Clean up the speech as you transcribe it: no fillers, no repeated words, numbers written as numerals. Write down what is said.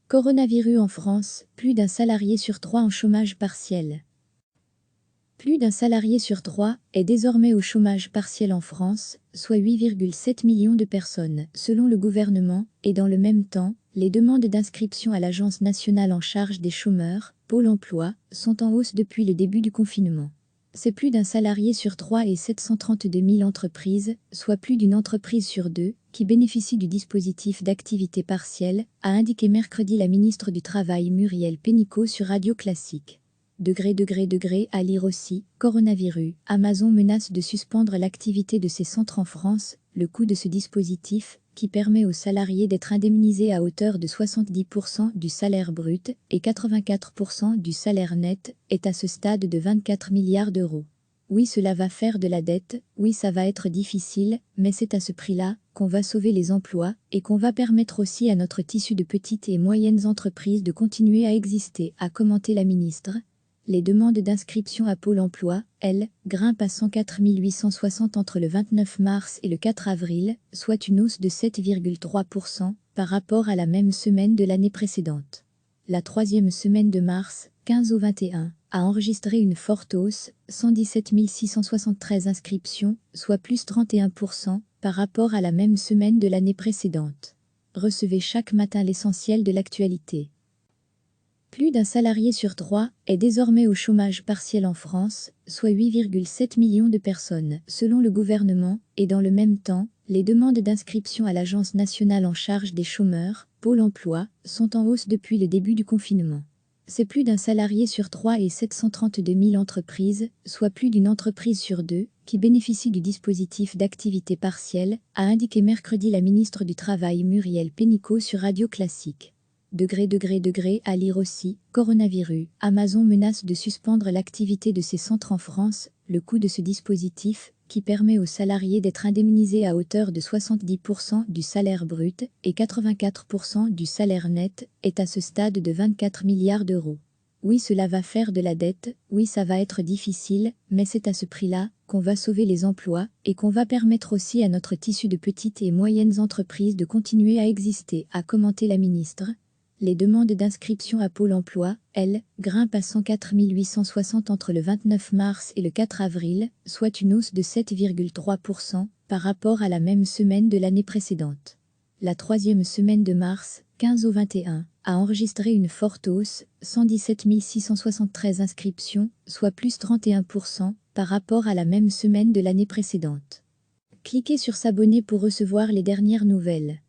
Coronavirus en France, plus d'un salarié sur 3 en chômage partiel. Plus d'un salarié sur 3 est désormais au chômage partiel en France, soit 8,7 millions de personnes, selon le gouvernement, et dans le même temps, les demandes d'inscription à l'Agence nationale en charge des chômeurs, Pôle emploi, sont en hausse depuis le début du confinement. C'est plus d'un salarié sur 3 et 732 000 entreprises, soit plus d'une entreprise sur 2, qui bénéficient du dispositif d'activité partielle, a indiqué mercredi la ministre du Travail Muriel Pénicaud sur Radio Classique. À lire aussi, coronavirus, Amazon menace de suspendre l'activité de ses centres en France, le coût de ce dispositif, qui permet aux salariés d'être indemnisés à hauteur de 70% du salaire brut et 84% du salaire net, est à ce stade de 24 milliards d'euros. Oui, cela va faire de la dette, oui, ça va être difficile, mais c'est à ce prix-là qu'on va sauver les emplois et qu'on va permettre aussi à notre tissu de petites et moyennes entreprises de continuer à exister, a commenté la ministre. Les demandes d'inscription à Pôle emploi, elles, grimpent à 104 860 entre le 29 mars et le 4 avril, soit une hausse de 7,3% par rapport à la même semaine de l'année précédente. La troisième semaine de mars, 15 au 21, a enregistré une forte hausse, 117 673 inscriptions, soit plus 31% par rapport à la même semaine de l'année précédente. Recevez chaque matin l'essentiel de l'actualité. Plus d'un salarié sur 3 est désormais au chômage partiel en France, soit 8,7 millions de personnes, selon le gouvernement, et dans le même temps, les demandes d'inscription à l'Agence nationale en charge des chômeurs, Pôle emploi, sont en hausse depuis le début du confinement. C'est plus d'un salarié sur 3 et 732 000 entreprises, soit plus d'une entreprise sur 2, qui bénéficient du dispositif d'activité partielle, a indiqué mercredi la ministre du Travail Muriel Pénicaud sur Radio Classique. À lire aussi, coronavirus, Amazon menace de suspendre l'activité de ses centres en France, le coût de ce dispositif, qui permet aux salariés d'être indemnisés à hauteur de 70% du salaire brut et 84% du salaire net, est à ce stade de 24 milliards d'euros. Oui, cela va faire de la dette, oui, ça va être difficile, mais c'est à ce prix-là qu'on va sauver les emplois et qu'on va permettre aussi à notre tissu de petites et moyennes entreprises de continuer à exister, a commenté la ministre. Les demandes d'inscription à Pôle emploi, elles, grimpent à 104 860 entre le 29 mars et le 4 avril, soit une hausse de 7,3% par rapport à la même semaine de l'année précédente. La troisième semaine de mars, 15 au 21, a enregistré une forte hausse, 117 673 inscriptions, soit plus 31% par rapport à la même semaine de l'année précédente. Cliquez sur s'abonner pour recevoir les dernières nouvelles.